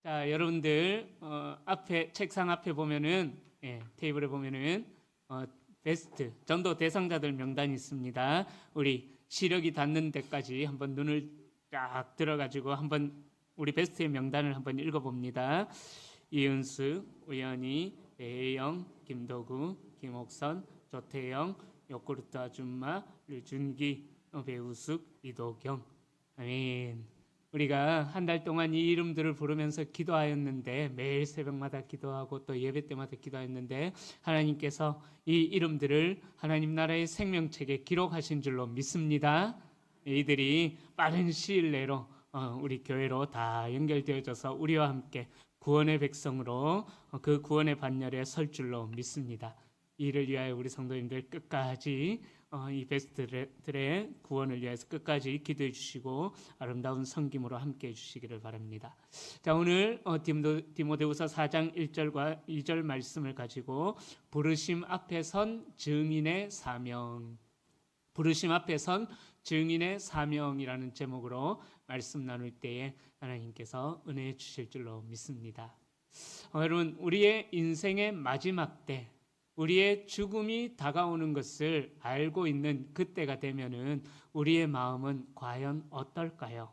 자, 여러분들 앞에 책상 앞에 보면은 테이블에 보면은 베스트 전도 대상자들 명단이 있습니다. 우리 시력이 닿는 데까지 한번 눈을 쫙 들어가지고 한번 우리 베스트의 명단을 한번 읽어봅니다. 이은수, 우연희, 배혜영, 김도구, 김옥선, 조태영, 요구르트 아줌마, 류준기, 배우숙, 이도경. 아멘. 우리가 한 달 동안 이 이름들을 부르면서 기도하였는데, 매일 새벽마다 기도하고 또 예배 때마다 기도하였는데, 하나님께서 이 이름들을 하나님 나라의 생명책에 기록하신 줄로 믿습니다. 이들이 빠른 시일 내로 우리 교회로 다 연결되어져서 우리와 함께 구원의 백성으로 그 구원의 반열에 설 줄로 믿습니다. 이를 위하여 우리 성도님들 끝까지 이 베스트들의 구원을 위해서 끝까지 기도해 주시고 아름다운 섬김으로 함께 해 주시기를 바랍니다. 자, 오늘 디모데후서 4장 1절과 2절 말씀을 가지고 부르심 앞에 선 증인의 사명, 부르심 앞에 선 증인의 사명이라는 제목으로 말씀 나눌 때에 하나님께서 은혜 주실 줄로 믿습니다. 여러분, 우리의 인생의 마지막 때, 우리의 죽음이 다가오는 것을 알고 있는 그때가 되면은 우리의 마음은 과연 어떨까요?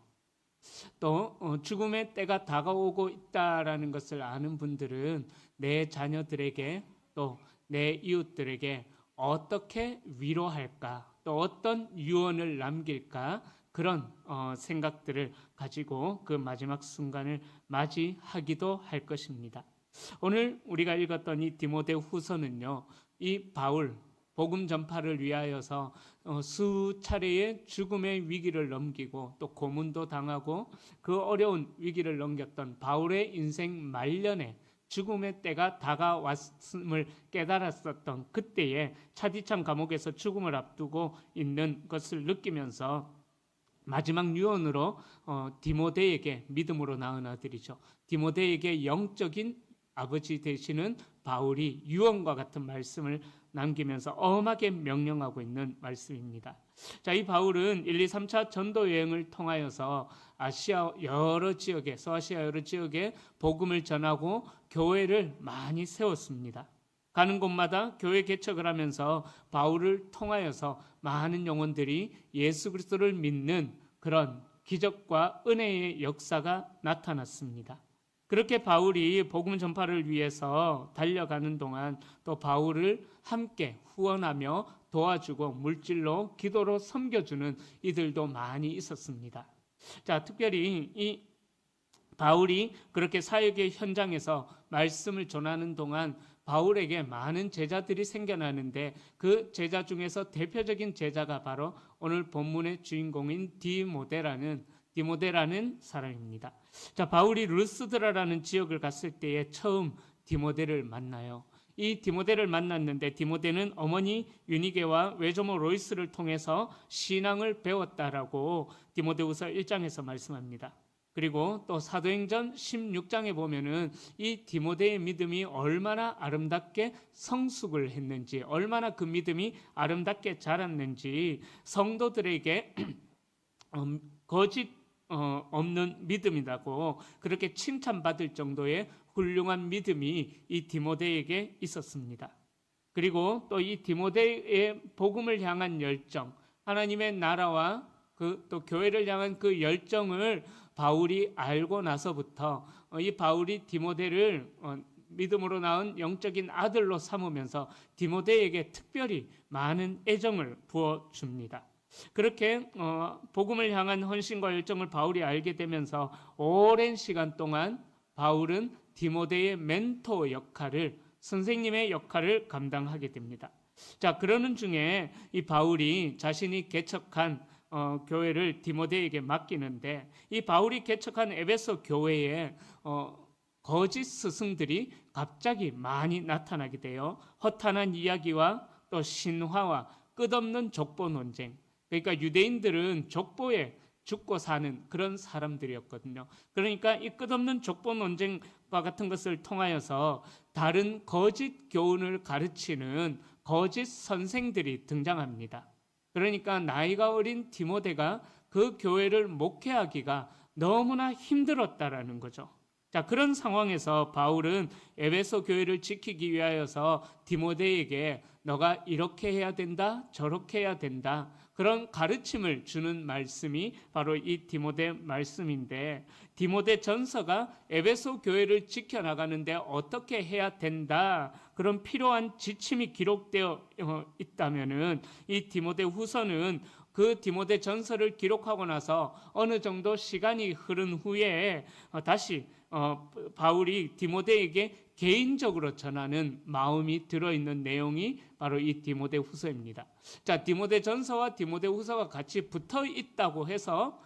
또 죽음의 때가 다가오고 있다라는 것을 아는 분들은 내 자녀들에게 또 내 이웃들에게 어떻게 위로할까, 또 어떤 유언을 남길까, 그런 생각들을 가지고 그 마지막 순간을 맞이하기도 할 것입니다. 오늘 우리가 읽었던 이 디모데후서는요, 이 바울 복음 전파를 위하여서 수차례의 죽음의 위기를 넘기고 또 고문도 당하고 그 어려운 위기를 넘겼던 바울의 인생 말년에 죽음의 때가 다가왔음을 깨달았었던 그때에 차디찬 감옥에서 죽음을 앞두고 있는 것을 느끼면서 마지막 유언으로 디모데에게, 믿음으로 낳은 아들이죠, 디모데에게 영적인 아버지 되시는 바울이 유언과 같은 말씀을 남기면서 엄하게 명령하고 있는 말씀입니다. 자, 이 바울은 1, 2, 3차 전도 여행을 통하여서 아시아 여러 지역에, 서아시아 여러 지역에 복음을 전하고 교회를 많이 세웠습니다. 가는 곳마다 교회 개척을 하면서 바울을 통하여서 많은 영혼들이 예수 그리스도를 믿는 그런 기적과 은혜의 역사가 나타났습니다. 그렇게 바울이 복음 전파를 위해서 달려가는 동안 또 바울을 함께 후원하며 도와주고 물질로 기도로 섬겨주는 이들도 많이 있었습니다. 자, 특별히 이 바울이 그렇게 사역의 현장에서 말씀을 전하는 동안 바울에게 많은 제자들이 생겨나는데 그 제자 중에서 대표적인 제자가 바로 오늘 본문의 주인공인 디모데라는 사람입니다. 자, 바울이 루스드라라는 지역을 갔을 때에 처음 디모데를 만나요. 이 디모데를 만났는데 디모데는 어머니 유니게와 외조모 로이스를 통해서 신앙을 배웠다라고 디모데후서 1장에서 말씀합니다. 그리고 또 사도행전 16장에 보면은 이 디모데의 믿음이 얼마나 아름답게 성숙을 했는지, 얼마나 그 믿음이 아름답게 자랐는지 성도들에게 거짓 없는 믿음이라고 그렇게 칭찬받을 정도의 훌륭한 믿음이 이 디모데에게 있었습니다. 그리고 또 이 디모데의 복음을 향한 열정, 하나님의 나라와 또 교회를 향한 그 열정을 바울이 알고 나서부터 이 바울이 디모데를 믿음으로 낳은 영적인 아들로 삼으면서 디모데에게 특별히 많은 애정을 부어줍니다. 그렇게 복음을 향한 헌신과 열정을 바울이 알게 되면서 오랜 시간 동안 바울은 디모데의 멘토 역할을, 선생님의 역할을 감당하게 됩니다. 자, 그러는 중에 이 바울이 자신이 개척한 교회를 디모데에게 맡기는데, 이 바울이 개척한 에베소 교회에 거짓 스승들이 갑자기 많이 나타나게 돼요. 허탄한 이야기와 또 신화와 끝없는 족보 논쟁. 그러니까 유대인들은 족보에 죽고 사는 그런 사람들이었거든요. 그러니까 이 끝없는 족보 논쟁과 같은 것을 통하여서 다른 거짓 교훈을 가르치는 거짓 선생들이 등장합니다. 그러니까 나이가 어린 디모데가 그 교회를 목회하기가 너무나 힘들었다라는 거죠. 자, 그런 상황에서 바울은 에베소 교회를 지키기 위하여서 디모데에게 너가 이렇게 해야 된다, 저렇게 해야 된다, 그런 가르침을 주는 말씀이 바로 이 디모데 말씀인데, 디모데 전서가 에베소 교회를 지켜나가는데 어떻게 해야 된다, 그런 필요한 지침이 기록되어 있다면은 이 디모데 후서는 그 디모데 전서를 기록하고 나서 어느 정도 시간이 흐른 후에 다시 바울이 디모데에게 개인적으로 전하는 마음이 들어있는 내용이 바로 이 디모데 후서입니다. 자, 디모데 전서와 디모데 후서가 같이 붙어 있다고 해서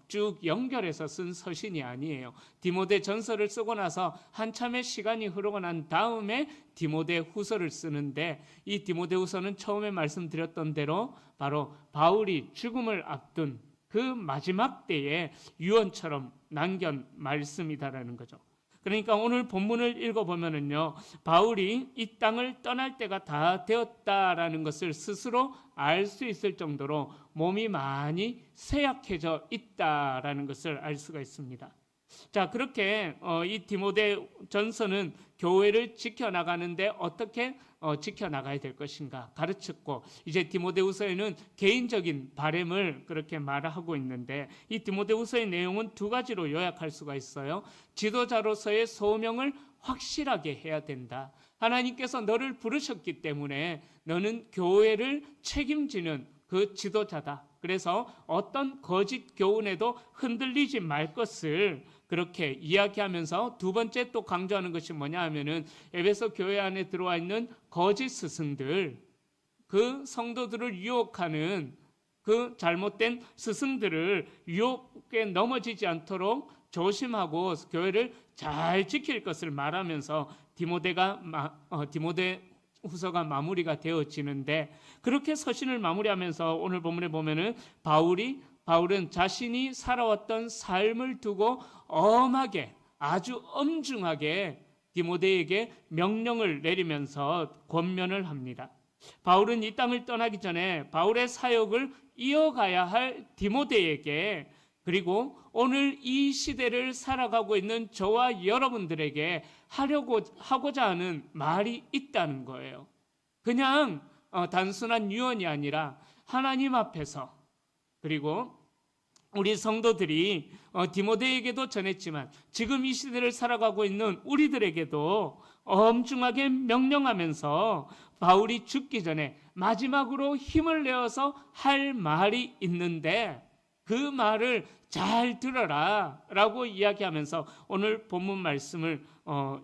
쭉 연결해서 쓴 서신이 아니에요. 디모데 전서를 쓰고 나서 한참의 시간이 흐르고 난 다음에 디모데 후서를 쓰는데, 이 디모데 후서는 처음에 말씀드렸던 대로 바로 바울이 죽음을 앞둔 그 마지막 때에 유언처럼 남긴 말씀이다라는 거죠. 그러니까 오늘 본문을 읽어보면은요, 바울이 이 땅을 떠날 때가 다 되었다라는 것을 스스로 알 수 있을 정도로 몸이 많이 쇠약해져 있다라는 것을 알 수가 있습니다. 자, 그렇게 이 디모데 전서는 교회를 지켜나가는데 어떻게 지켜나가야 될 것인가 가르쳤고, 이제 디모데후서에는 개인적인 바람을 그렇게 말하고 있는데, 이 디모데후서의 내용은 두 가지로 요약할 수가 있어요. 지도자로서의 소명을 확실하게 해야 된다. 하나님께서 너를 부르셨기 때문에 너는 교회를 책임지는 그 지도자다. 그래서 어떤 거짓 교훈에도 흔들리지 말 것을 그렇게 이야기하면서, 두 번째 또 강조하는 것이 뭐냐 하면은 에베소 교회 안에 들어와 있는 거짓 스승들, 그 성도들을 유혹하는 그 잘못된 스승들을 유혹에 넘어지지 않도록 조심하고 교회를 잘 지킬 것을 말하면서 디모데 후서가 마무리가 되어지는데, 그렇게 서신을 마무리하면서 오늘 본문에 보면은 바울은 자신이 살아왔던 삶을 두고 엄하게, 아주 엄중하게 디모데에게 명령을 내리면서 권면을 합니다. 바울은 이 땅을 떠나기 전에 바울의 사역을 이어가야 할 디모데에게, 그리고 오늘 이 시대를 살아가고 있는 저와 여러분들에게 하고자 하는 말이 있다는 거예요. 그냥 단순한 유언이 아니라 하나님 앞에서, 그리고 우리 성도들이 디모데에게도 전했지만 지금 이 시대를 살아가고 있는 우리들에게도 엄중하게 명령하면서 바울이 죽기 전에 마지막으로 힘을 내어서 할 말이 있는데 그 말을 잘 들어라 라고 이야기하면서 오늘 본문 말씀을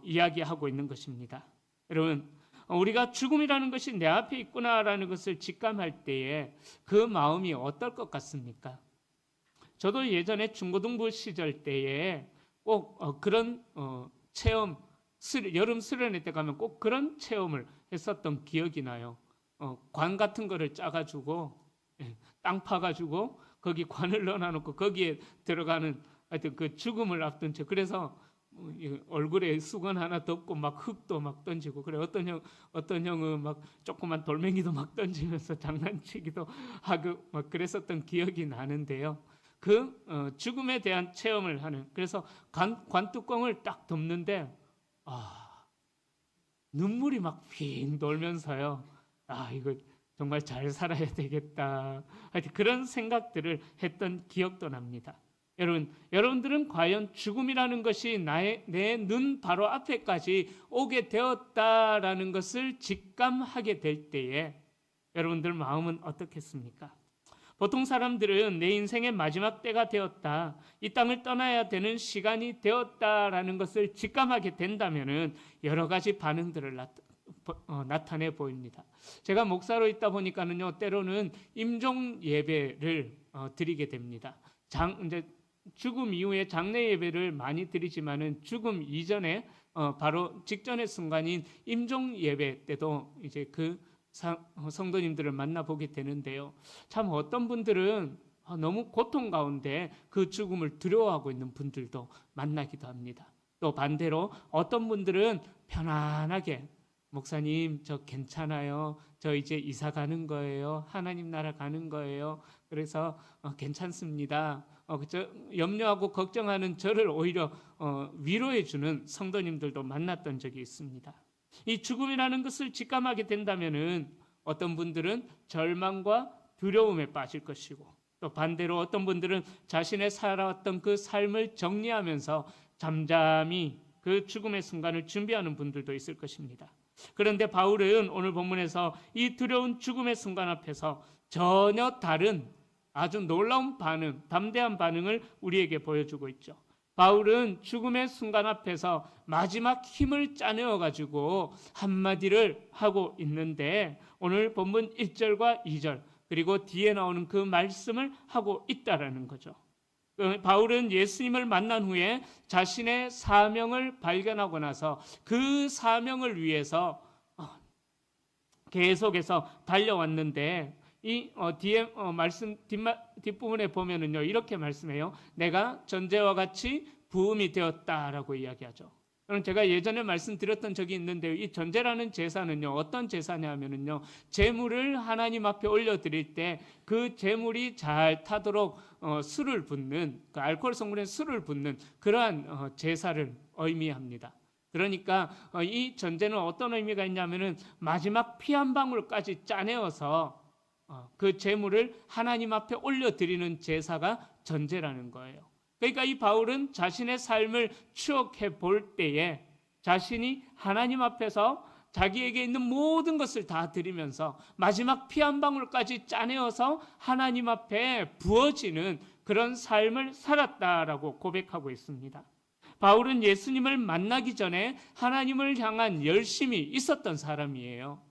이야기하고 있는 것입니다. 여러분, 우리가 죽음이라는 것이 내 앞에 있구나라는 것을 직감할 때에 그 마음이 어떨 것 같습니까? 저도 예전에 중고등부 시절 때에 꼭 그런 체험, 여름 수련회 때 가면 꼭 그런 체험을 했었던 기억이 나요. 관 같은 거를 짜가지고 땅 파가지고 거기 관을 넣어놓고 거기에 들어가는 하여튼 그 죽음을 앞둔 채, 그래서 얼굴에 수건 하나 덮고 막 흙도 막 던지고, 그래 어떤 형은 막 조그만 돌멩이도 막 던지면서 장난치기도 하고 막 그랬었던 기억이 나는데요. 그 죽음에 대한 체험을 하는, 그래서 관 뚜껑을 딱 덮는데 눈물이 막 핑 돌면서요. 이거 정말 잘 살아야 되겠다. 하여튼 그런 생각들을 했던 기억도 납니다. 여러분들은 과연 죽음이라는 것이 내 눈 바로 앞에까지 오게 되었다라는 것을 직감하게 될 때에 여러분들 마음은 어떻겠습니까? 보통 사람들은 내 인생의 마지막 때가 되었다, 이 땅을 떠나야 되는 시간이 되었다라는 것을 직감하게 된다면은 여러 가지 반응들을 나타내 보입니다. 제가 목사로 있다 보니까는요, 때로는 임종 예배를 드리게 됩니다. 이제 죽음 이후에 장례 예배를 많이 드리지만은 죽음 이전에 바로 직전의 순간인 임종 예배 때도 이제 그 성도님들을 만나보게 되는데요. 참 어떤 분들은 너무 고통 가운데 그 죽음을 두려워하고 있는 분들도 만나기도 합니다. 또 반대로 어떤 분들은 편안하게 목사님, 저 괜찮아요. 저 이제 이사 가는 거예요. 하나님 나라 가는 거예요. 그래서 괜찮습니다. 저 염려하고 걱정하는 저를 오히려 위로해 주는 성도님들도 만났던 적이 있습니다. 이 죽음이라는 것을 직감하게 된다면은 어떤 분들은 절망과 두려움에 빠질 것이고, 또 반대로 어떤 분들은 자신의 살아왔던 그 삶을 정리하면서 잠잠히 그 죽음의 순간을 준비하는 분들도 있을 것입니다. 그런데 바울은 오늘 본문에서 이 두려운 죽음의 순간 앞에서 전혀 다른 아주 놀라운 반응, 담대한 반응을 우리에게 보여주고 있죠. 바울은 죽음의 순간 앞에서 마지막 힘을 짜내어 가지고 한마디를 하고 있는데, 오늘 본문 1절과 2절 그리고 뒤에 나오는 그 말씀을 하고 있다라는 거죠. 바울은 예수님을 만난 후에 자신의 사명을 발견하고 나서 그 사명을 위해서 계속해서 달려왔는데, 이 뒤에 말씀 뒷부분에 보면은요, 이렇게 말씀해요. 내가 전제와 같이 부음이 되었다라고 이야기하죠. 그럼 제가 예전에 말씀드렸던 적이 있는데요, 이 전제라는 제사는요, 어떤 제사냐면은요, 제물을 하나님 앞에 올려드릴 때 그 제물이 잘 타도록 술을 붓는, 그 알코올 성분의 술을 붓는 그러한 제사를 의미합니다. 그러니까 이 전제는 어떤 의미가 있냐면은 마지막 피 한 방울까지 짜내어서 그 제물을 하나님 앞에 올려드리는 제사가 전제라는 거예요. 그러니까 이 바울은 자신의 삶을 추억해 볼 때에 자신이 하나님 앞에서 자기에게 있는 모든 것을 다 드리면서 마지막 피 한 방울까지 짜내어서 하나님 앞에 부어지는 그런 삶을 살았다라고 고백하고 있습니다. 바울은 예수님을 만나기 전에 하나님을 향한 열심이 있었던 사람이에요.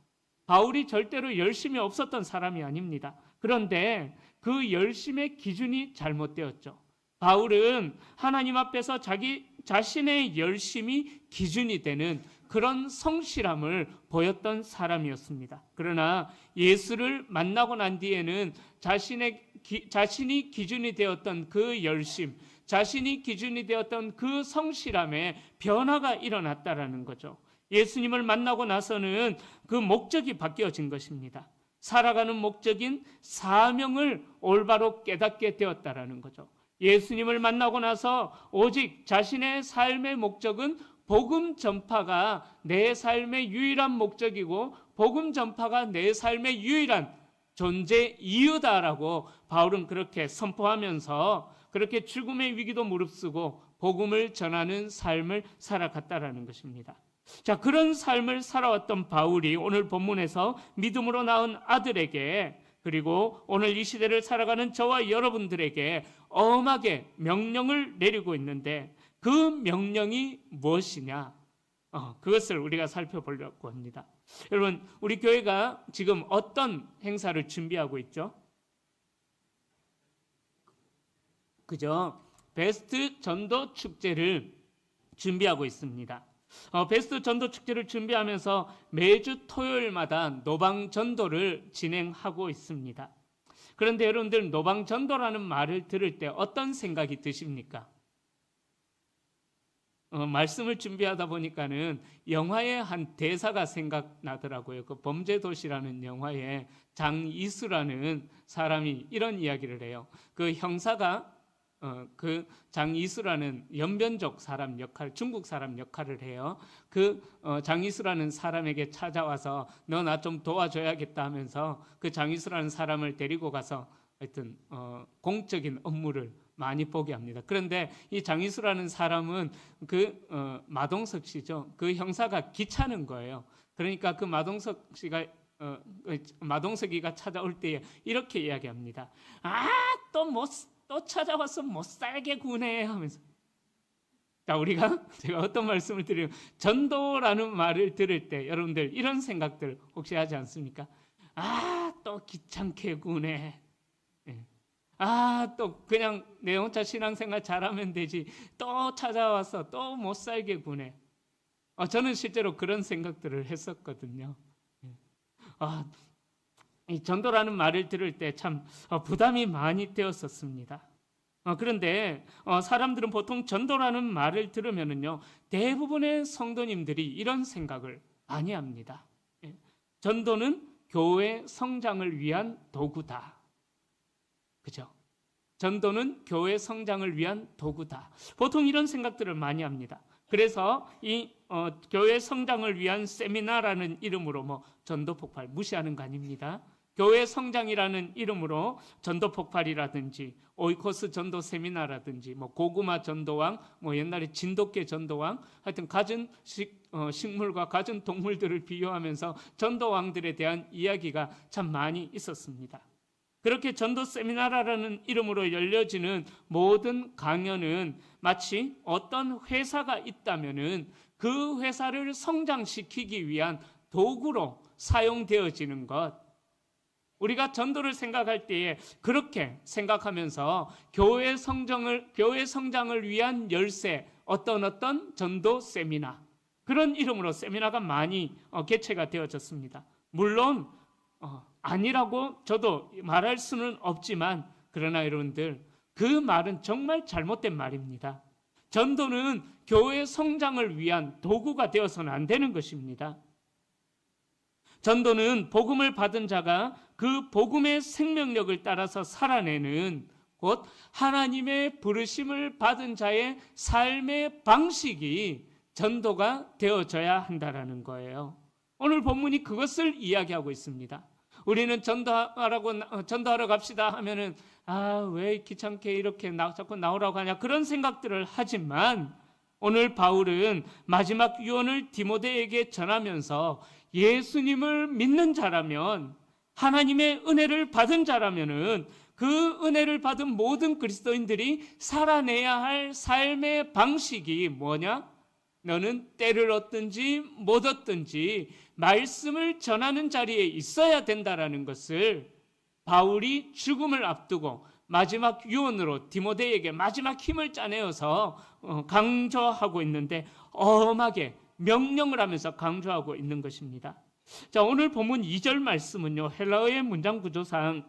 바울이 절대로 열심이 없었던 사람이 아닙니다. 그런데 그 열심의 기준이 잘못되었죠. 바울은 하나님 앞에서 자기 자신의 열심이 기준이 되는 그런 성실함을 보였던 사람이었습니다. 그러나 예수를 만나고 난 뒤에는 자신이 기준이 되었던 그 열심, 자신이 기준이 되었던 그 성실함에 변화가 일어났다라는 거죠. 예수님을 만나고 나서는 그 목적이 바뀌어진 것입니다. 살아가는 목적인 사명을 올바로 깨닫게 되었다라는 거죠. 예수님을 만나고 나서 오직 자신의 삶의 목적은 복음 전파가 내 삶의 유일한 목적이고 복음 전파가 내 삶의 유일한 존재 이유다라고 바울은 그렇게 선포하면서 그렇게 죽음의 위기도 무릅쓰고 복음을 전하는 삶을 살아갔다라는 것입니다. 자, 그런 삶을 살아왔던 바울이 오늘 본문에서 믿음으로 낳은 아들에게, 그리고 오늘 이 시대를 살아가는 저와 여러분들에게 엄하게 명령을 내리고 있는데, 그 명령이 무엇이냐? 그것을 우리가 살펴보려고 합니다. 여러분, 우리 교회가 지금 어떤 행사를 준비하고 있죠? 그죠? 베스트 전도 축제를 준비하고 있습니다. 베스트 전도 축제를 준비하면서 매주 토요일마다 노방 전도를 진행하고 있습니다. 그런데 여러분들, 노방 전도라는 말을 들을 때 어떤 생각이 드십니까? 말씀을 준비하다 보니까는 영화의 한 대사가 생각나더라고요. 그 범죄도시라는 영화에 장이수라는 사람이 이런 이야기를 해요. 그 형사가 그 장이수라는 연변족 사람 역할, 중국 사람 역할을 해요. 그 장이수라는 사람에게 찾아와서 너 나 좀 도와줘야겠다 하면서 그 장이수라는 사람을 데리고 가서 하여튼 공적인 업무를 많이 보게 합니다. 그런데 이 장이수라는 사람은 그 마동석 씨죠. 그 형사가 귀찮은 거예요. 그러니까 그 마동석이가 찾아올 때에 이렇게 이야기합니다. 또 찾아와서 못 살게 구네 하면서. 자, 제가 어떤 말씀을 드리면, 전도라는 말을 들을 때 여러분들 이런 생각들 혹시 하지 않습니까? 또 귀찮게 구네. 또 그냥 내 혼자 신앙생활 잘하면 되지. 또 찾아와서 또 못 살게 구네. 저는 실제로 그런 생각들을 했었거든요. 이 전도라는 말을 들을 때 참 부담이 많이 되었었습니다. 그런데 사람들은 보통 전도라는 말을 들으면은요, 대부분의 성도님들이 이런 생각을 아니합니다. 전도는 교회 성장을 위한 도구다. 그죠? 전도는 교회 성장을 위한 도구다. 보통 이런 생각들을 많이 합니다. 그래서 이 교회 성장을 위한 세미나라는 이름으로 전도 폭발 무시하는 거 아닙니다. 교회 성장이라는 이름으로 전도 폭발이라든지 오이코스 전도 세미나라든지 고구마 전도왕, 옛날에 진돗개 전도왕, 하여튼 가진 식물과 가진 동물들을 비유하면서 전도왕들에 대한 이야기가 참 많이 있었습니다. 그렇게 전도 세미나라는 이름으로 열려지는 모든 강연은 마치 어떤 회사가 있다면은 그 회사를 성장시키기 위한 도구로 사용되어지는 것. 우리가 전도를 생각할 때에 그렇게 생각하면서 교회 성장을 위한 열쇠, 어떤 전도 세미나, 그런 이름으로 세미나가 많이 개최가 되어졌습니다. 물론 아니라고 저도 말할 수는 없지만, 그러나 여러분들, 그 말은 정말 잘못된 말입니다. 전도는 교회 성장을 위한 도구가 되어서는 안 되는 것입니다. 전도는 복음을 받은 자가 그 복음의 생명력을 따라서 살아내는, 곧 하나님의 부르심을 받은 자의 삶의 방식이 전도가 되어져야 한다는 거예요. 오늘 본문이 그것을 이야기하고 있습니다. 우리는 전도하러 갑시다 하면은 왜 귀찮게 이렇게 자꾸 나오라고 하냐, 그런 생각들을 하지만, 오늘 바울은 마지막 유언을 디모데에게 전하면서 예수님을 믿는 자라면, 하나님의 은혜를 받은 자라면은 그 은혜를 받은 모든 그리스도인들이 살아내야 할 삶의 방식이 뭐냐? 너는 때를 얻든지 못 얻든지 말씀을 전하는 자리에 있어야 된다라는 것을 바울이 죽음을 앞두고 마지막 유언으로 디모데에게 마지막 힘을 짜내어서 강조하고 있는데, 엄하게 명령을 하면서 강조하고 있는 것입니다. 자, 오늘 본문 2절 말씀은요, 헬라어의 문장 구조상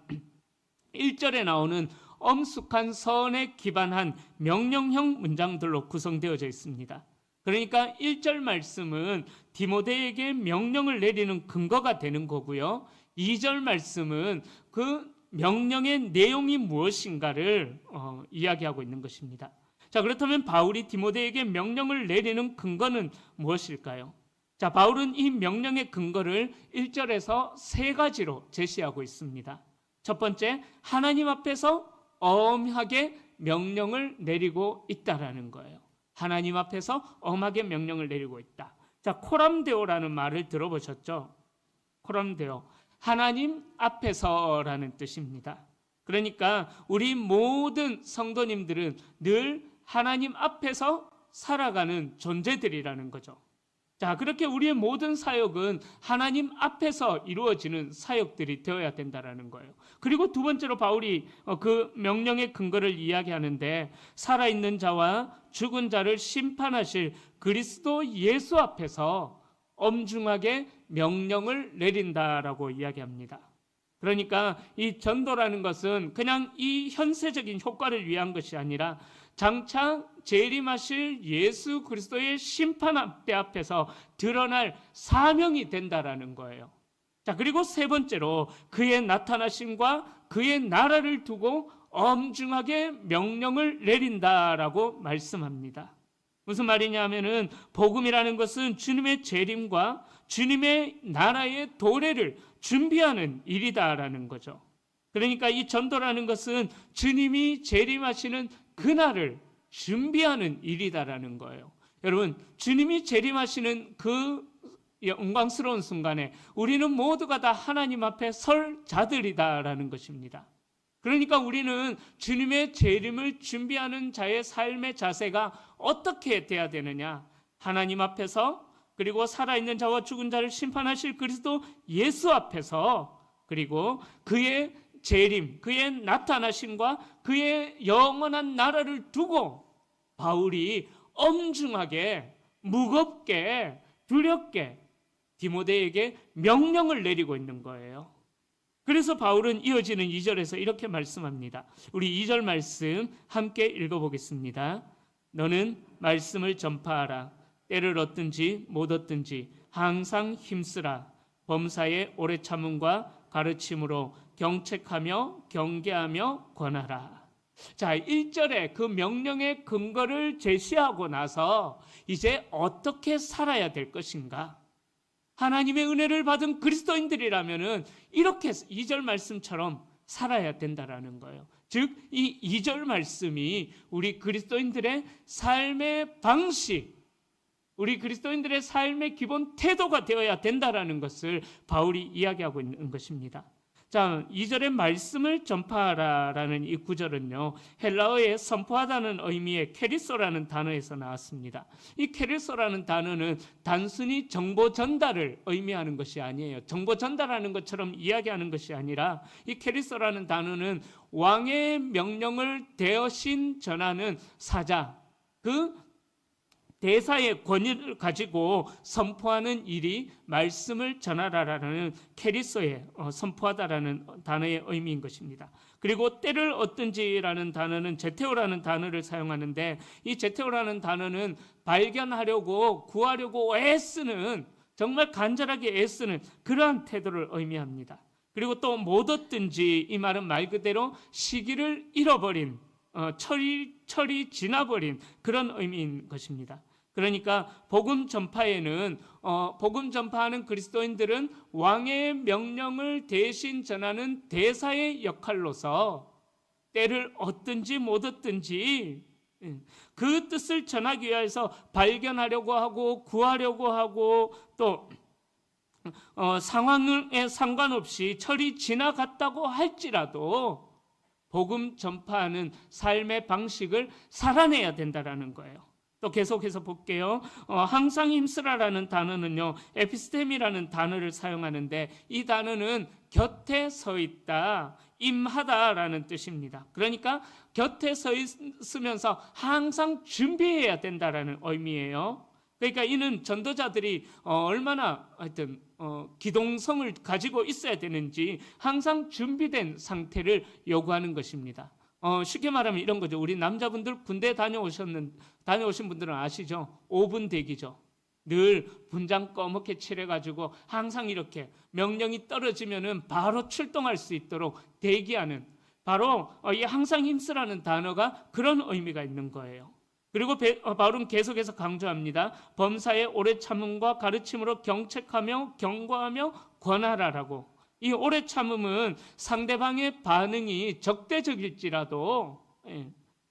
1절에 나오는 엄숙한 서언에 기반한 명령형 문장들로 구성되어져 있습니다. 그러니까 1절 말씀은 디모데에게 명령을 내리는 근거가 되는 거고요, 2절 말씀은 그 명령의 내용이 무엇인가를 이야기하고 있는 것입니다. 자, 그렇다면 바울이 디모데에게 명령을 내리는 근거는 무엇일까요? 자, 바울은 이 명령의 근거를 1절에서 3가지로 제시하고 있습니다. 첫 번째, 하나님 앞에서 엄하게 명령을 내리고 있다라는 거예요. 하나님 앞에서 엄하게 명령을 내리고 있다. 자, 코람데오라는 말을 들어보셨죠? 코람데오, 하나님 앞에서라는 뜻입니다. 그러니까 우리 모든 성도님들은 늘 하나님 앞에서 살아가는 존재들이라는 거죠. 자, 그렇게 우리의 모든 사역은 하나님 앞에서 이루어지는 사역들이 되어야 된다는 거예요. 그리고 두 번째로 바울이 그 명령의 근거를 이야기하는데, 살아있는 자와 죽은 자를 심판하실 그리스도 예수 앞에서 엄중하게 명령을 내린다라고 이야기합니다. 그러니까 이 전도라는 것은 그냥 이 현세적인 효과를 위한 것이 아니라 장차 재림하실 예수 그리스도의 심판대 앞에서 드러날 사명이 된다라는 거예요. 자, 그리고 세 번째로 그의 나타나심과 그의 나라를 두고 엄중하게 명령을 내린다라고 말씀합니다. 무슨 말이냐 하면은, 복음이라는 것은 주님의 재림과 주님의 나라의 도래를 준비하는 일이다라는 거죠. 그러니까 이 전도라는 것은 주님이 재림하시는 그날을 준비하는 일이다라는 거예요. 여러분, 주님이 재림하시는 그 영광스러운 순간에 우리는 모두가 다 하나님 앞에 설 자들이다라는 것입니다. 그러니까 우리는 주님의 재림을 준비하는 자의 삶의 자세가 어떻게 돼야 되느냐? 하나님 앞에서, 그리고 살아있는 자와 죽은 자를 심판하실 그리스도 예수 앞에서, 그리고 그의 재림, 그의 나타나심과 그의 영원한 나라를 두고 바울이 엄중하게, 무겁게, 두렵게 디모데에게 명령을 내리고 있는 거예요. 그래서 바울은 이어지는 2절에서 이렇게 말씀합니다. 우리 2절 말씀 함께 읽어보겠습니다. 너는 말씀을 전파하라. 때를 얻든지 못 얻든지 항상 힘쓰라. 범사에 오래 참음과 가르침으로 경책하며 경계하며 권하라. 자, 1절에 그 명령의 근거를 제시하고 나서 이제 어떻게 살아야 될 것인가? 하나님의 은혜를 받은 그리스도인들이라면은 이렇게 2절 말씀처럼 살아야 된다라는 거예요. 즉, 이 2절 말씀이 우리 그리스도인들의 삶의 방식, 우리 그리스도인들의 삶의 기본 태도가 되어야 된다라는 것을 바울이 이야기하고 있는 것입니다. 자, 2절의 말씀을 전파하라라는 이 구절은요, 헬라어의 선포하다는 의미의 케리소라는 단어에서 나왔습니다. 이 케리소라는 단어는 단순히 정보 전달을 의미하는 것이 아니에요. 정보 전달하는 것처럼 이야기하는 것이 아니라 이 케리소라는 단어는 왕의 명령을 대신 전하는 사자, 그 대사의 권위를 가지고 선포하는 일이 말씀을 전하라라는 케리소의 선포하다라는 단어의 의미인 것입니다. 그리고 때를 얻든지라는 단어는 제테오라는 단어를 사용하는데, 이 제테오라는 단어는 발견하려고 구하려고 애쓰는, 정말 간절하게 애쓰는 그러한 태도를 의미합니다. 그리고 또 못 얻든지, 이 말은 말 그대로 시기를 잃어버린, 철이 지나버린 그런 의미인 것입니다. 그러니까 복음 전파에는 복음 전파하는 그리스도인들은 왕의 명령을 대신 전하는 대사의 역할로서 때를 얻든지 못 얻든지 그 뜻을 전하기 위해서 발견하려고 하고 구하려고 하고 또 상황에 상관없이 철이 지나갔다고 할지라도 복음 전파하는 삶의 방식을 살아내야 된다라는 거예요. 또 계속해서 볼게요. 항상 힘쓰라라는 단어는요, 에피스템이라는 단어를 사용하는데, 이 단어는 곁에 서 있다, 임하다라는 뜻입니다. 그러니까 곁에 서 있으면서 항상 준비해야 된다라는 의미예요. 그러니까 이는 전도자들이 얼마나 하여튼 기동성을 가지고 있어야 되는지 항상 준비된 상태를 요구하는 것입니다. 쉽게 말하면 이런 거죠. 우리 남자분들 군대 다녀오신 분들은 아시죠? 5분 대기죠. 늘 분장 꺼멓게 칠해가지고 항상 이렇게 명령이 떨어지면은 바로 출동할 수 있도록 대기하는, 바로 이 항상 힘쓰라는 단어가 그런 의미가 있는 거예요. 그리고 바울은 계속해서 강조합니다. 범사에 오래 참음과 가르침으로 경책하며 경고하며 권하라라고. 이 오래 참음은 상대방의 반응이 적대적일지라도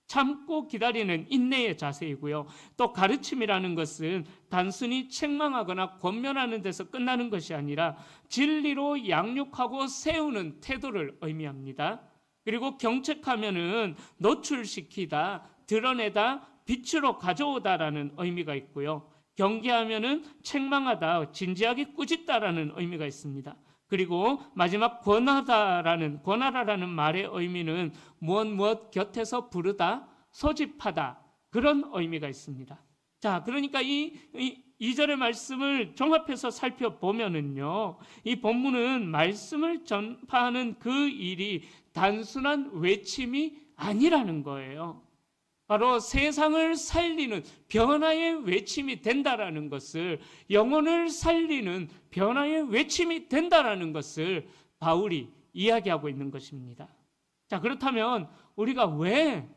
참고 기다리는 인내의 자세이고요. 또 가르침이라는 것은 단순히 책망하거나 권면하는 데서 끝나는 것이 아니라 진리로 양육하고 세우는 태도를 의미합니다. 그리고 경책하면은 노출시키다, 드러내다, 빛으로 가져오다라는 의미가 있고요. 경계하면은 책망하다, 진지하게 꾸짖다라는 의미가 있습니다. 그리고 마지막 권하라라는 말의 의미는 무엇 곁에서 부르다, 소집하다, 그런 의미가 있습니다. 자, 그러니까 이 2절의 말씀을 종합해서 살펴보면은요, 이 본문은 말씀을 전파하는 그 일이 단순한 외침이 아니라는 거예요. 바로 세상을 살리는 변화의 외침이 된다라는 것을, 영혼을 살리는 변화의 외침이 된다라는 것을 바울이 이야기하고 있는 것입니다. 자, 그렇다면 우리가 왜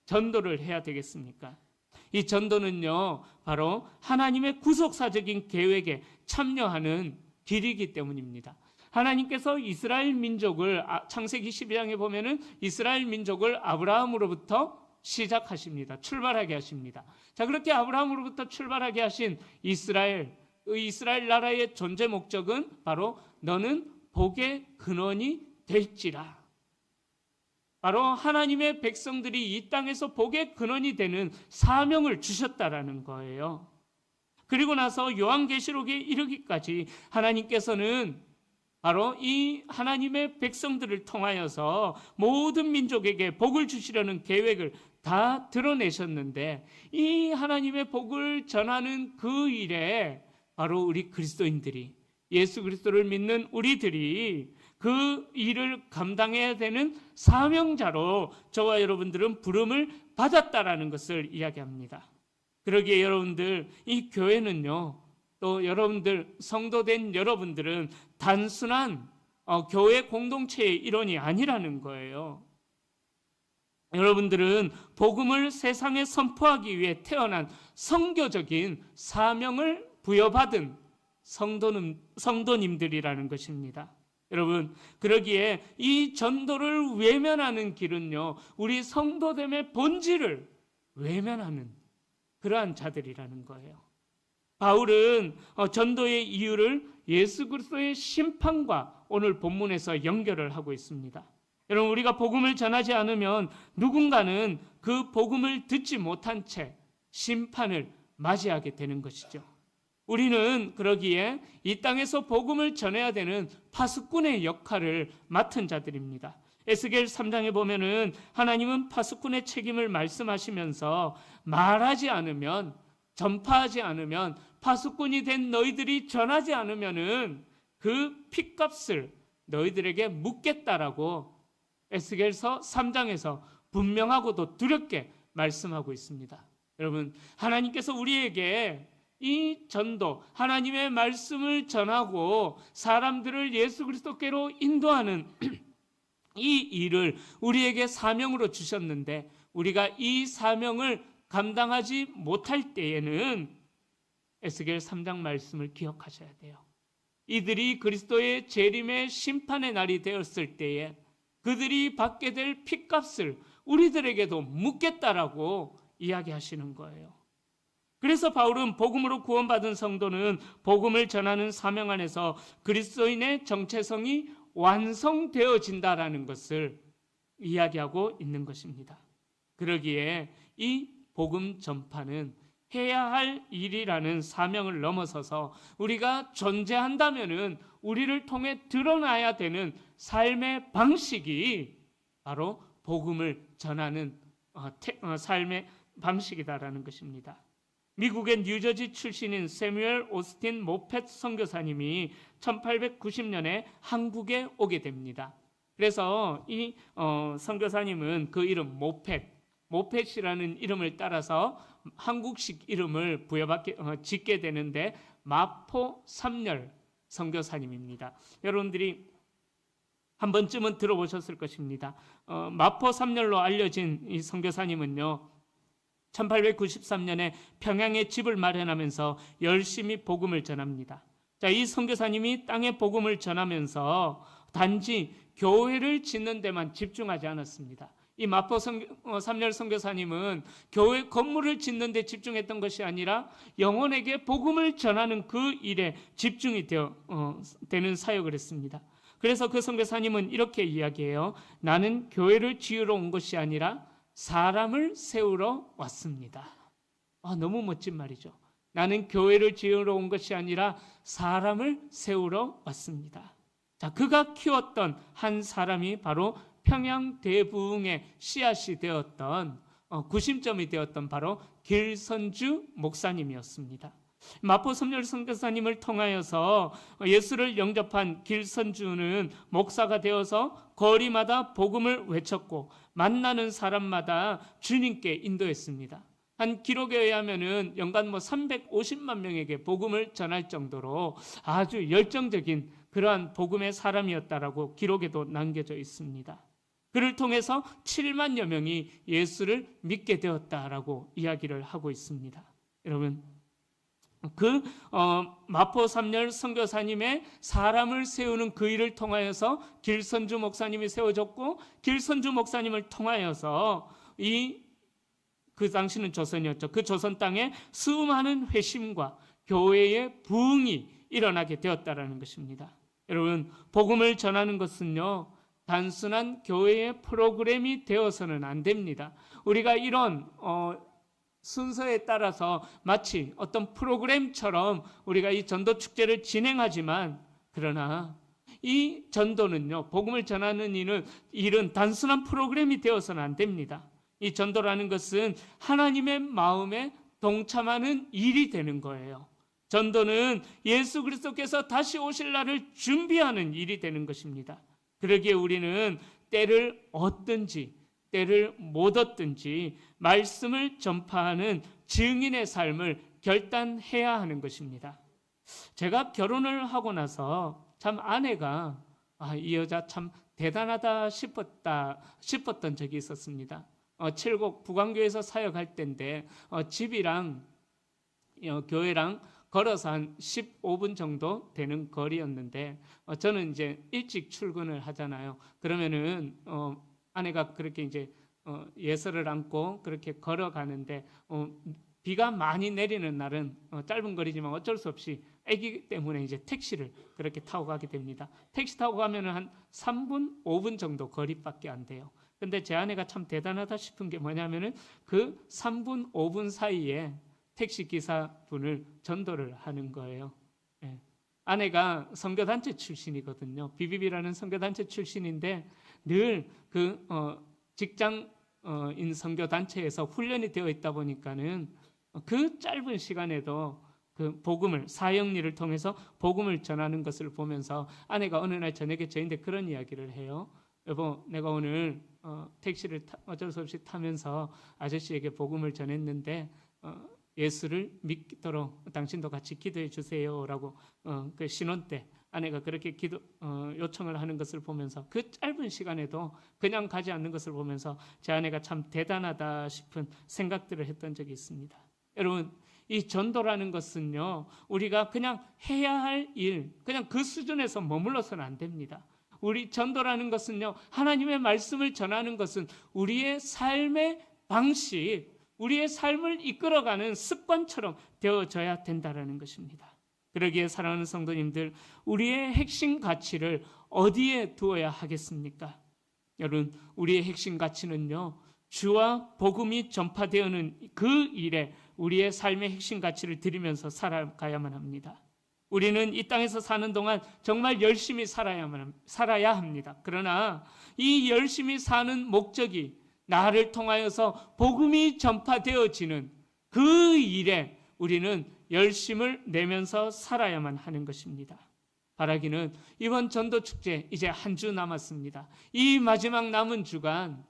전도를 해야 되겠습니까? 이 전도는요, 바로 하나님의 구속사적인 계획에 참여하는 길이기 때문입니다. 하나님께서 이스라엘 민족을, 창세기 12장에 보면은 이스라엘 민족을 아브라함으로부터 시작하십니다. 출발하게 하십니다. 자, 그렇게 아브라함으로부터 출발하게 하신 이스라엘 나라의 존재 목적은 바로 너는 복의 근원이 될지라. 바로 하나님의 백성들이 이 땅에서 복의 근원이 되는 사명을 주셨다라는 거예요. 그리고 나서 요한계시록에 이르기까지 하나님께서는 바로 이 하나님의 백성들을 통하여서 모든 민족에게 복을 주시려는 계획을 다 드러내셨는데, 이 하나님의 복을 전하는 그 일에 바로 우리 그리스도인들이, 예수 그리스도를 믿는 우리들이 그 일을 감당해야 되는 사명자로 저와 여러분들은 부름을 받았다라는 것을 이야기합니다. 그러기에 여러분들, 이 교회는요, 또 여러분들, 성도된 여러분들은 단순한 교회 공동체의 일원이 아니라는 거예요. 여러분들은 복음을 세상에 선포하기 위해 태어난 선교적인 사명을 부여받은 성도님들이라는 것입니다. 여러분, 그러기에 이 전도를 외면하는 길은요, 우리 성도됨의 본질을 외면하는 그러한 자들이라는 거예요. 바울은 전도의 이유를 예수 그리스도의 심판과 오늘 본문에서 연결을 하고 있습니다. 여러분, 우리가 복음을 전하지 않으면 누군가는 그 복음을 듣지 못한 채 심판을 맞이하게 되는 것이죠. 우리는 그러기에 이 땅에서 복음을 전해야 되는 파수꾼의 역할을 맡은 자들입니다. 에스겔 3장에 보면은 하나님은 파수꾼의 책임을 말씀하시면서 말하지 않으면, 전파하지 않으면, 파수꾼이 된 너희들이 전하지 않으면은 그 핏값을 너희들에게 묻겠다라고 에스겔서 3장에서 분명하고도 두렵게 말씀하고 있습니다. 여러분, 하나님께서 우리에게 이 전도, 하나님의 말씀을 전하고 사람들을 예수 그리스도께로 인도하는 이 일을 우리에게 사명으로 주셨는데, 우리가 이 사명을 감당하지 못할 때에는 에스겔 3장 말씀을 기억하셔야 돼요. 이들이 그리스도의 재림의 심판의 날이 되었을 때에 그들이 받게 될 핏값을 우리들에게도 묻겠다라고 이야기하시는 거예요. 그래서 바울은 복음으로 구원받은 성도는 복음을 전하는 사명 안에서 그리스도인의 정체성이 완성되어진다라는 것을 이야기하고 있는 것입니다. 그러기에 이 복음 전파는 해야 할 일이라는 사명을 넘어서서 우리가 존재한다면은 우리를 통해 드러나야 되는 삶의 방식이 바로 복음을 전하는 삶의 방식이다라는 것입니다. 미국의 뉴저지 출신인 세뮤엘 오스틴 모펫 선교사님이 1890년에 한국에 오게 됩니다. 그래서 이 선교사님은 그 이름 모펫이라는 이름을 따라서 한국식 이름을 짓게 되는데 마포 삼열 선교사님입니다. 여러분들이 한 번쯤은 들어보셨을 것입니다. 마포 삼열로 알려진 이 선교사님은요, 1893년에 평양에 집을 마련하면서 열심히 복음을 전합니다. 자, 이 선교사님이 땅에 복음을 전하면서 단지 교회를 짓는 데만 집중하지 않았습니다. 이 마포 삼열 선교사님은 교회 건물을 짓는 데 집중했던 것이 아니라 영혼에게 복음을 전하는 그 일에 집중이 되는 사역을 했습니다. 그래서 그 선교사님은 이렇게 이야기해요. 나는 교회를 지으러 온 것이 아니라 사람을 세우러 왔습니다. 너무 멋진 말이죠. 나는 교회를 지으러 온 것이 아니라 사람을 세우러 왔습니다. 자, 그가 키웠던 한 사람이 바로 평양대부흥의 씨앗이 되었던 구심점이 되었던 바로 길선주 목사님이었습니다. 마포 삼열 선교사님을 통하여서 예수를 영접한 길선주는 목사가 되어서 거리마다 복음을 외쳤고 만나는 사람마다 주님께 인도했습니다. 한 기록에 의하면은 연간 350만 명에게 복음을 전할 정도로 아주 열정적인 그러한 복음의 사람이었다라고 기록에도 남겨져 있습니다. 그를 통해서 7만여 명이 예수를 믿게 되었다라고 이야기를 하고 있습니다. 여러분, 그 마포 삼열 선교사님의 사람을 세우는 그 일을 통하여서 길선주 목사님이 세워졌고, 길선주 목사님을 통하여서 그 당시는 조선이었죠. 그 조선 땅에 수많은 회심과 교회의 부흥이 일어나게 되었다라는 것입니다. 여러분, 복음을 전하는 것은요, 단순한 교회의 프로그램이 되어서는 안 됩니다. 우리가 이런 순서에 따라서 마치 어떤 프로그램처럼 우리가 이 전도 축제를 진행하지만, 그러나 이 전도는요, 복음을 전하는 일은 단순한 프로그램이 되어서는 안 됩니다. 이 전도라는 것은 하나님의 마음에 동참하는 일이 되는 거예요. 전도는 예수 그리스도께서 다시 오실 날을 준비하는 일이 되는 것입니다. 그러기에 우리는 때를 얻든지 때를 못 얻든지 말씀을 전파하는 증인의 삶을 결단해야 하는 것입니다. 제가 결혼을 하고 나서 참 아내가 이 여자 참 대단하다 싶었던 적이 있었습니다. 칠곡 북안교회에서 사역할 때인데 집이랑 교회랑 걸어서 한 15분 정도 되는 거리였는데 저는 이제 일찍 출근을 하잖아요. 그러면은 아내가 그렇게 이제 예서를 안고 그렇게 걸어가는데 비가 많이 내리는 날은 짧은 거리지만 어쩔 수 없이 아기 때문에 이제 택시를 그렇게 타고 가게 됩니다. 택시 타고 가면은 한 3분, 5분 정도 거리밖에 안 돼요. 근데 제 아내가 참 대단하다 싶은 게 뭐냐면은 그 3분, 5분 사이에 택시 기사분을 전도를 하는 거예요. 예. 아내가 선교단체 출신이거든요. BBB라는 선교단체 출신인데 늘 그 직장인 선교단체에서 훈련이 되어 있다 보니까는 그 짧은 시간에도 그 복음을 사역일을 통해서 복음을 전하는 것을 보면서 아내가 어느 날 저녁에 저희한테 그런 이야기를 해요. 여보, 내가 오늘 택시를 어쩔 수 없이 타면서 아저씨에게 복음을 전했는데 예수를 믿도록 당신도 같이 기도해 주세요라고 그 신혼 때 아내가 그렇게 요청을 하는 것을 보면서 그 짧은 시간에도 그냥 가지 않는 것을 보면서 제 아내가 참 대단하다 싶은 생각들을 했던 적이 있습니다. 여러분, 이 전도라는 것은요, 우리가 그냥 해야 할 일, 그냥 그 수준에서 머물러서는 안 됩니다. 우리 전도라는 것은요, 하나님의 말씀을 전하는 것은 우리의 삶의 방식, 우리의 삶을 이끌어가는 습관처럼 되어져야 된다는 것입니다. 그러기에 사랑하는 성도님들, 우리의 핵심 가치를 어디에 두어야 하겠습니까? 여러분, 우리의 핵심 가치는요, 주와 복음이 전파되어는 그 일에 우리의 삶의 핵심 가치를 드리면서 살아가야만 합니다. 우리는 이 땅에서 사는 동안 정말 열심히 살아야 합니다. 그러나 이 열심히 사는 목적이 나를 통하여서 복음이 전파되어지는 그 일에 우리는 열심을 내면서 살아야만 하는 것입니다. 바라기는 이번 전도축제 이제 한 주 남았습니다. 이 마지막 남은 주간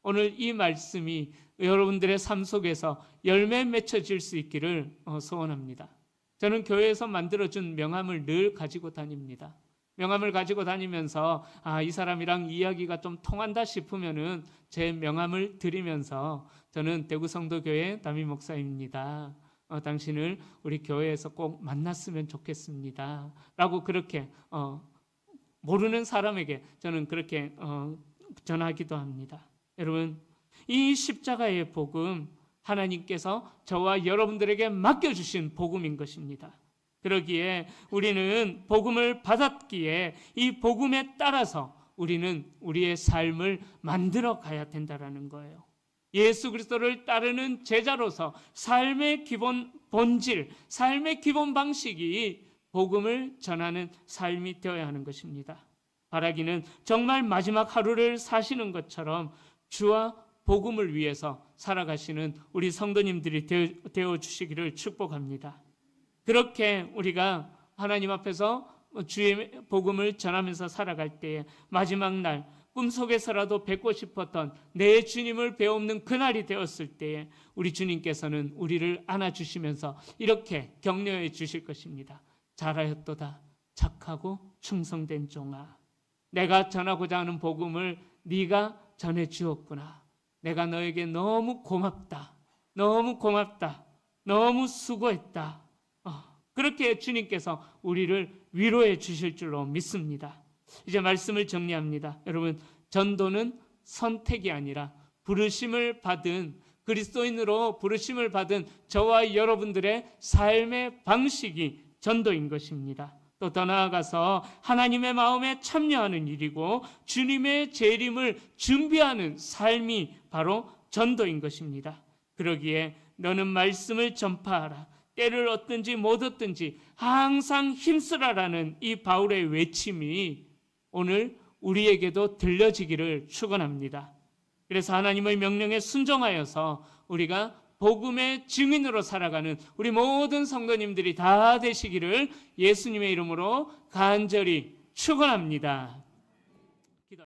오늘 이 말씀이 여러분들의 삶 속에서 열매 맺혀질 수 있기를 소원합니다. 저는 교회에서 만들어준 명함을 늘 가지고 다닙니다. 명함을 가지고 다니면서 이 사람이랑 이야기가 좀 통한다 싶으면은 제 명함을 드리면서 저는 대구 성도교회 담임 목사입니다. 당신을 우리 교회에서 꼭 만났으면 좋겠습니다. 라고 그렇게 모르는 사람에게 저는 그렇게 전하기도 합니다. 여러분, 이 십자가의 복음, 하나님께서 저와 여러분들에게 맡겨주신 복음인 것입니다. 그러기에 우리는 복음을 받았기에 이 복음에 따라서 우리는 우리의 삶을 만들어 가야 된다는 거예요. 예수 그리스도를 따르는 제자로서 삶의 기본 본질, 삶의 기본 방식이 복음을 전하는 삶이 되어야 하는 것입니다. 바라기는 정말 마지막 하루를 사시는 것처럼 주와 복음을 위해서 살아가시는 우리 성도님들이 되어 주시기를 축복합니다. 그렇게 우리가 하나님 앞에서 주의 복음을 전하면서 살아갈 때에 마지막 날 꿈속에서라도 뵙고 싶었던 내 주님을 배우는 그날이 되었을 때에 우리 주님께서는 우리를 안아주시면서 이렇게 격려해 주실 것입니다. 잘하였도다 착하고 충성된 종아, 내가 전하고자 하는 복음을 네가 전해 주었구나. 내가 너에게 너무 고맙다. 너무 고맙다. 너무 수고했다. 그렇게 주님께서 우리를 위로해 주실 줄로 믿습니다. 이제 말씀을 정리합니다. 여러분, 전도는 선택이 아니라 부르심을 받은 그리스도인으로 부르심을 받은 저와 여러분들의 삶의 방식이 전도인 것입니다. 또 더 나아가서 하나님의 마음에 참여하는 일이고 주님의 재림을 준비하는 삶이 바로 전도인 것입니다. 그러기에 너는 말씀을 전파하라. 때를 얻든지 못 얻든지 항상 힘쓰라라는 이 바울의 외침이 오늘 우리에게도 들려지기를 축원합니다. 그래서 하나님의 명령에 순종하여서 우리가 복음의 증인으로 살아가는 우리 모든 성도님들이 다 되시기를 예수님의 이름으로 간절히 축원합니다.